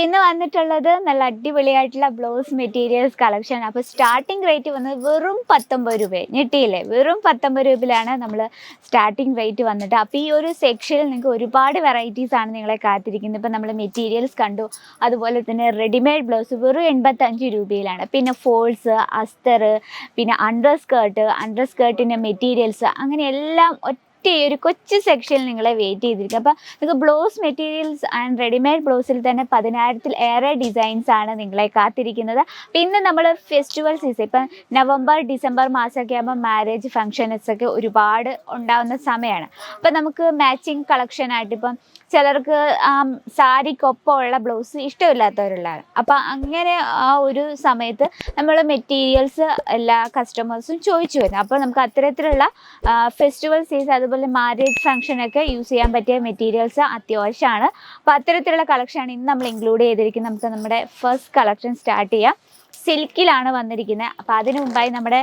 ഇന്ന് വന്നിട്ടുള്ളത് നല്ല അടിപൊളിയായിട്ടുള്ള ബ്ലൗസ് മെറ്റീരിയൽസ് കളക്ഷൻ. അപ്പോൾ സ്റ്റാർട്ടിംഗ് റേറ്റ് വന്നത് വെറും 19 രൂപ. ഞെട്ടിയില്ലേ? വെറും 19 രൂപയിലാണ് നമ്മൾ സ്റ്റാർട്ടിംഗ് റേറ്റ് വന്നിട്ട്. അപ്പോൾ ഈ ഒരു സെക്ഷനിൽ നിങ്ങൾക്ക് ഒരുപാട് വെറൈറ്റീസ് ആണ് നിങ്ങളെ കാത്തിരിക്കുന്നത്. ഇപ്പം നമ്മൾ മെറ്റീരിയൽസ് കണ്ടു, അതുപോലെ തന്നെ റെഡിമെയ്ഡ് ബ്ലൗസ് വെറും 85 രൂപയിലാണ്. പിന്നെ ഫോൾസ്, അസ്തർ, പിന്നെ അണ്ടർ സ്കേർട്ടിൻ്റെ മെറ്റീരിയൽസ്, അങ്ങനെ എല്ലാം ഈ ഒരു കൊച്ചു സെക്ഷനിൽ നിങ്ങളെ വെയിറ്റ് ചെയ്തിരിക്കും. അപ്പോൾ നിങ്ങൾക്ക് ബ്ലൗസ് മെറ്റീരിയൽസ് ആൻഡ് റെഡിമെയ്ഡ് ബ്ലൗസിൽ തന്നെ 10,000-ൽ ഏറെ ഡിസൈൻസ് ആണ് നിങ്ങളെ കാത്തിരിക്കുന്നത്. പിന്നെ നമ്മൾ ഫെസ്റ്റിവൽ സീസൺ, ഇപ്പം നവംബർ ഡിസംബർ മാസമൊക്കെ ആകുമ്പോൾ മാരേജ് ഫങ്ഷൻസ് ഒക്കെ ഒരുപാട് ഉണ്ടാകുന്ന സമയമാണ്. അപ്പം നമുക്ക് മാച്ചിങ് കളക്ഷനായിട്ട് ഇപ്പം ചിലർക്ക് സാരിക്കൊപ്പമുള്ള ബ്ലൗസ് ഇഷ്ടമില്ലാത്തവരുള്ളതാണ്. അപ്പം അങ്ങനെ ആ ഒരു സമയത്ത് നമ്മൾ മെറ്റീരിയൽസ് എല്ലാ കസ്റ്റമേഴ്സും ചോദിച്ചു വരുന്നത്. അപ്പോൾ നമുക്ക് അത്തരത്തിലുള്ള ഫെസ്റ്റിവൽ സീസൺ, അതുപോലെ മാരേജ് ഫംഗ്ഷനൊക്കെ യൂസ് ചെയ്യാൻ പറ്റിയ മെറ്റീരിയൽസ് അത്യാവശ്യമാണ്. അപ്പോൾ അത്തരത്തിലുള്ള കളക്ഷനാണ് ഇന്ന് നമ്മൾ ഇൻക്ലൂഡ് ചെയ്തിരിക്കുന്നത്. നമുക്ക് നമ്മുടെ ഫസ്റ്റ് കളക്ഷൻ സ്റ്റാർട്ട് ചെയ്യാം. സിൽക്കിലാണ് വന്നിരിക്കുന്നത്. അപ്പോൾ അതിന് മുമ്പായി നമ്മുടെ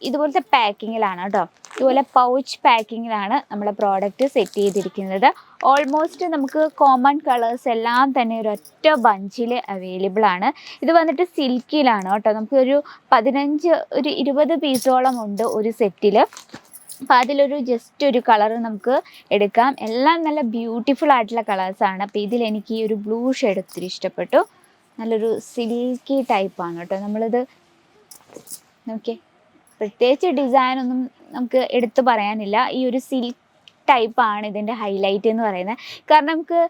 ഇതുപോലത്തെ പാക്കിങ്ങിലാണ് കേട്ടോ, ഇതുപോലെ പൗച്ച് പാക്കിങ്ങിലാണ് നമ്മുടെ പ്രോഡക്റ്റ് സെറ്റ് ചെയ്തിരിക്കുന്നത്. ഓൾമോസ്റ്റ് നമുക്ക് കോമൺ കളേഴ്സ് എല്ലാം തന്നെ ഒരൊറ്റ ബഞ്ചിൽ അവൈലബിൾ ആണ്. ഇത് വന്നിട്ട് സിൽക്കിലാണ് കേട്ടോ. നമുക്കൊരു 20 പീസോളം ഉണ്ട് ഒരു സെറ്റിൽ. അപ്പോൾ അതിലൊരു ജസ്റ്റ് ഒരു കളർ നമുക്ക് എടുക്കാം. എല്ലാം നല്ല ബ്യൂട്ടിഫുൾ ആയിട്ടുള്ള കളേഴ്സാണ്. അപ്പോൾ ഇതിലെനിക്ക് ഈ ഒരു ബ്ലൂ ഷെയ്ഡ് ഒത്തിരി ഇഷ്ടപ്പെട്ടു. നല്ലൊരു സിൽക്കി ടൈപ്പാണ് കേട്ടോ. നമ്മളിത് ഓക്കെ, പ്രത്യേകിച്ച് ഡിസൈനൊന്നും നമുക്ക് എടുത്തു പറയാനില്ല. ഈ ഒരു സിൽക്ക് ടൈപ്പാണ് ഇതിൻ്റെ ഹൈലൈറ്റ് എന്ന് പറയുന്നത്. കാരണം നമുക്ക്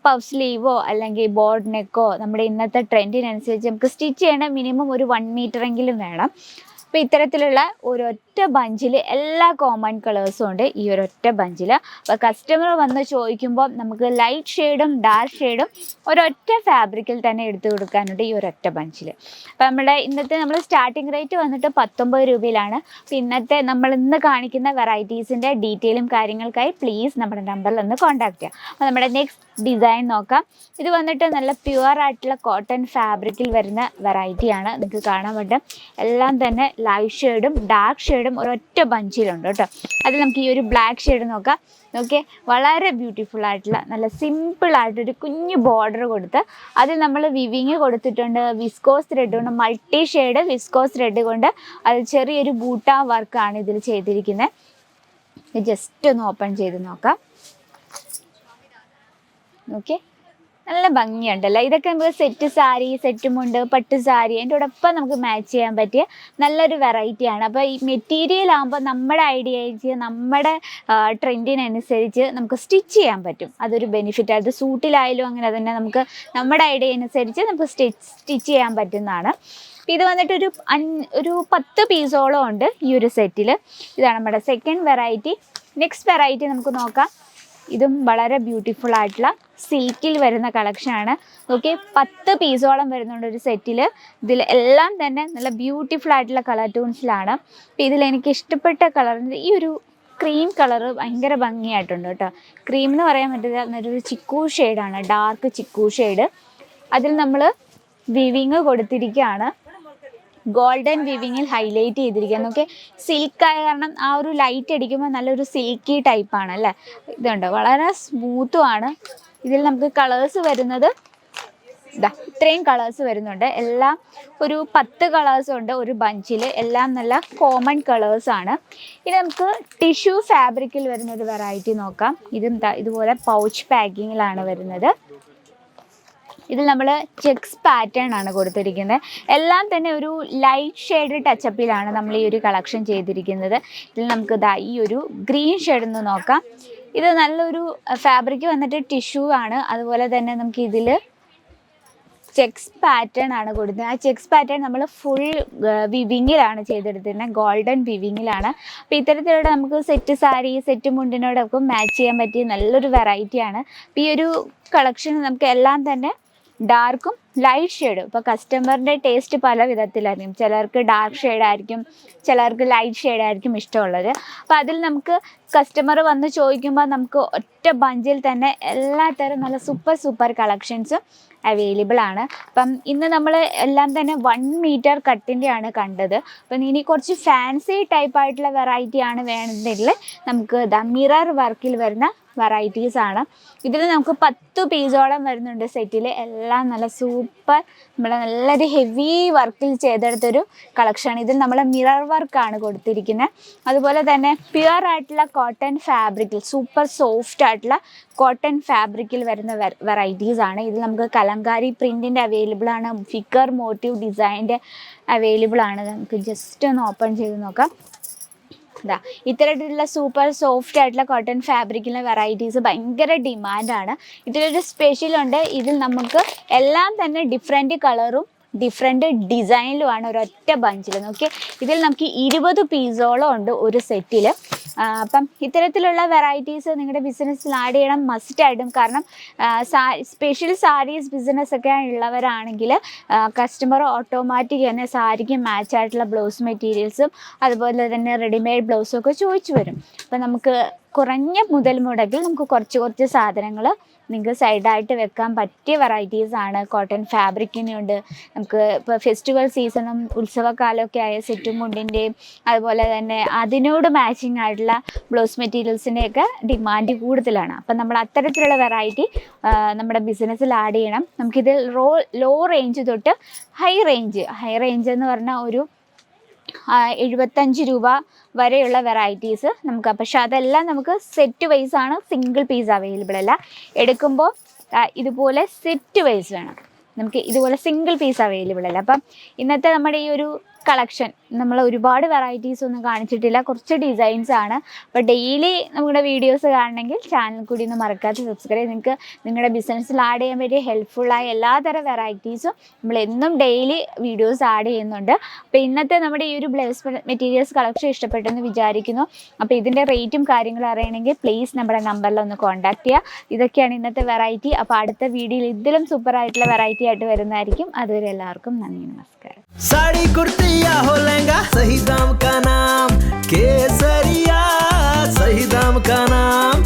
പഫ് സ്ലീവോ അല്ലെങ്കിൽ ബോർഡ് നെക്കോ നമ്മുടെ ഇന്നത്തെ ട്രെൻഡിനനുസരിച്ച് നമുക്ക് സ്റ്റിച്ച് ചെയ്യണ മിനിമം ഒരു 1 മീറ്ററെങ്കിലും വേണം. അപ്പോൾ ഇത്തരത്തിലുള്ള ഒരൊറ്റ ബഞ്ചിൽ എല്ലാ കോമൺ കളേഴ്സും ഉണ്ട് ഈ ഒരൊറ്റ ബഞ്ചിൽ. അപ്പോൾ കസ്റ്റമർ വന്ന് ചോദിക്കുമ്പോൾ നമുക്ക് ലൈറ്റ് ഷെയ്ഡും ഡാർക്ക് ഷെയ്ഡും ഒരൊറ്റ ഫാബ്രിക്കിൽ തന്നെ എടുത്തു കൊടുക്കാനുണ്ട് ഈ ഒരൊറ്റ ബഞ്ചിൽ. അപ്പോൾ നമ്മുടെ ഇന്നത്തെ നമ്മൾ സ്റ്റാർട്ടിംഗ് റേറ്റ് വന്നിട്ട് 19 രൂപയിലാണ്. അപ്പോൾ ഇന്നത്തെ നമ്മൾ ഇന്ന് കാണിക്കുന്ന വെറൈറ്റീസിൻ്റെ ഡീറ്റെയിലും കാര്യങ്ങൾക്കായി പ്ലീസ് നമ്മുടെ നമ്പറിൽ ഒന്ന് കോൺടാക്ട് ചെയ്യാം. അപ്പോൾ നമ്മുടെ നെക്സ്റ്റ് ഡിസൈൻ നോക്കാം. ഇത് വന്നിട്ട് നല്ല പ്യുവർ ആയിട്ടുള്ള കോട്ടൺ ഫാബ്രിക്കിൽ വരുന്ന വെറൈറ്റിയാണ്. നിങ്ങൾക്ക് കാണാൻ പറ്റും എല്ലാം തന്നെ ലൈറ്റ് ഷെയ്ഡും ഡാർക്ക് ഷെയ്ഡും ഒരൊറ്റ ബഞ്ചിലുണ്ട് കേട്ടോ. അതിൽ നമുക്ക് ഈ ഒരു ബ്ലാക്ക് ഷെയ്ഡ് നോക്കാം. ഓക്കെ, വളരെ ബ്യൂട്ടിഫുൾ ആയിട്ടുള്ള നല്ല സിമ്പിളായിട്ടൊരു കുഞ്ഞു ബോർഡർ കൊടുത്ത് അതിൽ നമ്മൾ വിവിങ് കൊടുത്തിട്ടുണ്ട്. വിസ്കോസ് ത്രെഡ് കൊണ്ട്, മൾട്ടി ഷെയ്ഡ് വിസ്കോസ് ത്രെഡ് കൊണ്ട് അത് ചെറിയൊരു ബൂട്ട വർക്കാണ് ഇതിൽ ചെയ്തിരിക്കുന്നത്. ജസ്റ്റ് ഒന്ന് ഓപ്പൺ ചെയ്ത് നോക്കാം. ഓക്കെ, നല്ല ഭംഗിയുണ്ടല്ലോ. ഇതൊക്കെ നമുക്ക് സെറ്റ് സാരി, സെറ്റുമുണ്ട്, പട്ട് സാരി അതിൻ്റെ ഒപ്പം നമുക്ക് മാച്ച് ചെയ്യാൻ പറ്റിയ നല്ലൊരു വെറൈറ്റിയാണ്. അപ്പോൾ ഈ മെറ്റീരിയൽ ആകുമ്പോൾ നമ്മുടെ ഐഡിയയ്ക്ക്, നമ്മുടെ ട്രെൻഡിനനുസരിച്ച് നമുക്ക് സ്റ്റിച്ച് ചെയ്യാൻ പറ്റും. അതൊരു ബെനിഫിറ്റ്. അത് സൂട്ടിലായാലും അങ്ങനെ തന്നെ നമുക്ക് നമ്മുടെ ഐഡിയ അനുസരിച്ച് നമുക്ക് സ്റ്റിച്ച് ചെയ്യാൻ പറ്റുന്നതാണ്. ഇത് വന്നിട്ട് ഒരു 10 പീസോളം ഉണ്ട് ഈ ഒരു സെറ്റിൽ. ഇതാണ് നമ്മുടെ സെക്കൻഡ് വെറൈറ്റി. നെക്സ്റ്റ് വെറൈറ്റി നമുക്ക് നോക്കാം. ഇതും വളരെ ബ്യൂട്ടിഫുൾ ആയിട്ടുള്ള സിൽക്കിൽ വരുന്ന കളക്ഷനാണ്. ഓക്കെ, 10 പീസോളം വരുന്നുണ്ട് ഒരു സെറ്റിൽ. ഇതിൽ എല്ലാം തന്നെ നല്ല ബ്യൂട്ടിഫുൾ ആയിട്ടുള്ള കളർ ടൂൺസിലാണ്. അപ്പോൾ ഇതിലെനിക്ക് ഇഷ്ടപ്പെട്ട കളർ ഈ ഒരു ക്രീം കളറ് ഭയങ്കര ഭംഗിയായിട്ടുണ്ട് കേട്ടോ. ക്രീം എന്ന് പറയാൻ പറ്റില്ല, നല്ലൊരു ചിക്കു ഷെയ്ഡാണ്, ഡാർക്ക് ചിക്കു ഷെയ്ഡ്. അതിൽ നമ്മൾ വിവിങ് കൊടുത്തിരിക്കുകയാണ്. ഗോൾഡൻ വിവിങ്ങിൽ ഹൈലൈറ്റ് ചെയ്തിരിക്കുകയാണ്. ഓക്കെ, സിൽക്കായ കാരണം ആ ഒരു ലൈറ്റ് അടിക്കുമ്പോൾ നല്ലൊരു സിൽക്കി ടൈപ്പാണ് അല്ലേ. ഇതുണ്ട്, വളരെ സ്മൂത്തുമാണ്. ഇതിൽ നമുക്ക് കളേഴ്സ് വരുന്നത് ഇത്രയും കളേഴ്സ് വരുന്നുണ്ട്. എല്ലാം ഒരു 10 കളേഴ്സ് ഉണ്ട് ഒരു ബഞ്ചിൽ. എല്ലാം നല്ല കോമൺ കളേഴ്സാണ്. ഇനി നമുക്ക് ടിഷ്യൂ ഫാബ്രിക്കിൽ വരുന്നൊരു വെറൈറ്റി നോക്കാം. ഇതും ഇതുപോലെ പൗച്ച് പാക്കിങ്ങിലാണ് വരുന്നത്. ഇതിൽ നമ്മൾ ചെക്സ് പാറ്റേൺ ആണ് കൊടുത്തിരിക്കുന്നത്. എല്ലാം തന്നെ ഒരു ലൈറ്റ് ഷെയ്ഡ് ടച്ചപ്പിലാണ് നമ്മൾ ഈ ഒരു കളക്ഷൻ ചെയ്തിരിക്കുന്നത്. ഇതിൽ നമുക്ക് ഈ ഒരു ഗ്രീൻ ഷെയ്ഡ് ഒന്ന് നോക്കാം. ഇത് നല്ലൊരു ഫാബ്രിക് വന്നിട്ട് ടിഷ്യൂ ആണ്. അതുപോലെ തന്നെ നമുക്ക് ഇതിൽ ചെക്സ് പാറ്റേൺ ആണ് കൊടുത്തത്. ആ ചെക്സ് പാറ്റേൺ നമ്മൾ ഫുൾ വിവിങ്ങിലാണ് ചെയ്തെടുത്തിരുന്നത്, ഗോൾഡൻ വിവിങ്ങിലാണ്. അപ്പോൾ ഇത്തരത്തിലുള്ള നമുക്ക് സെറ്റ് സാരി, സെറ്റ് മുണ്ടിനോടൊപ്പം മാച്ച് ചെയ്യാൻ പറ്റിയ നല്ലൊരു വെറൈറ്റിയാണ്. അപ്പോൾ ഈ ഒരു കളക്ഷൻ നമുക്ക് എല്ലാം തന്നെ ഡാർക്കും ലൈറ്റ് ഷെയ്ഡും. ഇപ്പോൾ കസ്റ്റമറിൻ്റെ ടേസ്റ്റ് പല വിധത്തിലായിരിക്കും. ചിലർക്ക് ഡാർക്ക് ഷെയ്ഡായിരിക്കും, ചിലർക്ക് ലൈറ്റ് ഷെയ്ഡായിരിക്കും ഇഷ്ടമുള്ളത്. അപ്പോൾ അതിൽ നമുക്ക് കസ്റ്റമർ വന്ന് ചോദിക്കുമ്പോൾ നമുക്ക് ഒറ്റ ബഞ്ചിൽ തന്നെ എല്ലാത്തരം നല്ല സൂപ്പർ കളക്ഷൻസും അവൈലബിൾ ആണ്. അപ്പം ഇന്ന് നമ്മൾ എല്ലാം തന്നെ 1 മീറ്റർ കട്ടിൻ്റെയാണ് കണ്ടത്. അപ്പം ഇനി കുറച്ച് ഫാൻസി ടൈപ്പായിട്ടുള്ള വെറൈറ്റി ആണ് വേണമെങ്കിൽ നമുക്ക് മിറർ വർക്കിൽ വരുന്ന വെറൈറ്റീസ് ആണ്. ഇതിൽ നമുക്ക് 10 പീസോളം വരുന്നുണ്ട് സെറ്റിൽ. എല്ലാം നല്ല സൂപ്പർ നല്ലൊരു ഹെവി വർക്കിൽ ചെയ്തെടുത്തൊരു കളക്ഷനാണ്. ഇതിൽ നമ്മൾ മിറർ വർക്കാണ് കൊടുത്തിരിക്കുന്നത്. അതുപോലെ തന്നെ പ്യുവർ ആയിട്ടുള്ള കോട്ടൺ ഫാബ്രിക്കിൽ സൂപ്പർ സോഫ്റ്റ് ആയിട്ടുള്ള കോട്ടൺ ഫാബ്രിക്കിൽ വരുന്ന വെറൈറ്റീസ് ആണ്. ഇതിൽ നമുക്ക് കലങ്കാരി പ്രിൻറ്റിൻ്റെ അവൈലബിൾ ആണ്, ഫിഗർ മോട്ടീവ് ഡിസൈൻ്റെ അവൈലബിൾ ആണ്. നമുക്ക് ജസ്റ്റ് ഒന്ന് ഓപ്പൺ ചെയ്ത് നോക്കാം. ഇതാ ഇത്തരത്തിലുള്ള സൂപ്പർ സോഫ്റ്റ് ആയിട്ടുള്ള കോട്ടൺ ഫാബ്രിക്കിലെ വെറൈറ്റീസ് ഭയങ്കര ഡിമാൻഡാണ്. ഇതിലൊരു സ്പെഷ്യലുണ്ട്. ഇതിൽ നമുക്ക് എല്ലാം തന്നെ ഡിഫറെൻറ്റ് കളറും ഡിഫറെൻറ്റ് ഡിസൈനിലുമാണ് ഒരൊറ്റ ബഞ്ചിൽ. നോക്കി ഇതിൽ നമുക്ക് 20 പീസോളം ഉണ്ട് ഒരു സെറ്റിൽ. അപ്പം ഇത്തരത്തിലുള്ള വെറൈറ്റീസ് നിങ്ങളുടെ ബിസിനസ്സിൽ ആഡ് ചെയ്യണം മസ്റ്റായിട്ടും. കാരണം സ്പെഷ്യൽ സാരീസ് ബിസിനസ്സൊക്കെ ഉള്ളവരാണെങ്കിൽ കസ്റ്റമർ ഓട്ടോമാറ്റിക് തന്നെ സാരിക്ക് മാച്ച് ആയിട്ടുള്ള ബ്ലൗസ് മെറ്റീരിയൽസും അതുപോലെ തന്നെ റെഡിമെയ്ഡ് ബ്ലൗസും ഒക്കെ ചോദിച്ചു വരും. അപ്പം നമുക്ക് കുറഞ്ഞ മുതൽ മുടക്കിൽ നമുക്ക് കുറച്ച് സാധനങ്ങൾ നിങ്ങൾക്ക് സൈഡായിട്ട് വെക്കാൻ പറ്റിയ വെറൈറ്റീസാണ്. കോട്ടൺ ഫാബ്രിക്കിനുണ്ട്. നമുക്ക് ഇപ്പോൾ ഫെസ്റ്റിവൽ സീസണും ഉത്സവകാലമൊക്കെ ആയ സെറ്റും മുണ്ടിൻ്റെയും അതുപോലെ തന്നെ അതിനോട് മാച്ചിങ് ആയിട്ടുള്ള ബ്ലൗസ് മെറ്റീരിയൽസിൻ്റെയൊക്കെ ഡിമാൻഡ് കൂടുതലാണ്. അപ്പം നമ്മൾ അത്തരത്തിലുള്ള വെറൈറ്റി നമ്മുടെ ബിസിനസ്സിൽ ആഡ് ചെയ്യണം. നമുക്കിത് ലോ റേഞ്ച് തൊട്ട് ഹൈ റേഞ്ച് എന്ന് പറഞ്ഞാൽ ഒരു 75 രൂപ വരെയുള്ള വെറൈറ്റീസ് നമുക്ക്. പക്ഷെ അതെല്ലാം നമുക്ക് സെറ്റ് വൈസ് ആണ്, സിംഗിൾ പീസ് അവൈലബിൾ അല്ല. എടുക്കുമ്പോൾ ഇതുപോലെ സെറ്റ് വൈസ് വേണം. നമുക്ക് ഇതുപോലെ സിംഗിൾ പീസ് അവൈലബിൾ അല്ല. അപ്പം ഇന്നത്തെ നമ്മുടെ ഈ ഒരു കളക്ഷൻ നമ്മൾ ഒരുപാട് വെറൈറ്റീസ് ഒന്നും കാണിച്ചിട്ടില്ല, കുറച്ച് ഡിസൈൻസ് ആണ്. അപ്പോൾ ഡെയിലി നമ്മുടെ വീഡിയോസ് കാണണമെങ്കിൽ ചാനൽ കൂടി ഒന്ന് മറക്കാതെ സബ്സ്ക്രൈബ്. നിങ്ങൾക്ക് നിങ്ങളുടെ ബിസിനസ്സിൽ ആഡ് ചെയ്യാൻ പറ്റിയ ഹെൽപ്ഫുള്ളായ എല്ലാതരം വെറൈറ്റീസും നമ്മൾ എന്നും ഡെയിലി വീഡിയോസ് ആഡ് ചെയ്യുന്നുണ്ട്. അപ്പോൾ ഇന്നത്തെ നമ്മുടെ ഈ ഒരു ബ്ലൗസ് മെറ്റീരിയൽസ് കളക്ഷൻ ഇഷ്ടപ്പെട്ടെന്ന് വിചാരിക്കുന്നു. അപ്പോൾ ഇതിൻ്റെ റേറ്റും കാര്യങ്ങളും അറിയണമെങ്കിൽ പ്ലീസ് നമ്മുടെ നമ്പറിൽ ഒന്ന് കോൺടാക്ട് ചെയ്യുക. ഇതൊക്കെയാണ് ഇന്നത്തെ വെറൈറ്റി. അപ്പോൾ അടുത്ത വീഡിയോയിൽ ഇതിലും സൂപ്പറായിട്ടുള്ള വെറൈറ്റി ആയിട്ട് വരുന്നതായിരിക്കും. അതുവരെ എല്ലാവർക്കും നന്ദി, നമസ്കാരം. साड़ी कुर्ती या हो लहंगा, सही दाम का नाम केसरिया, सही दाम का नाम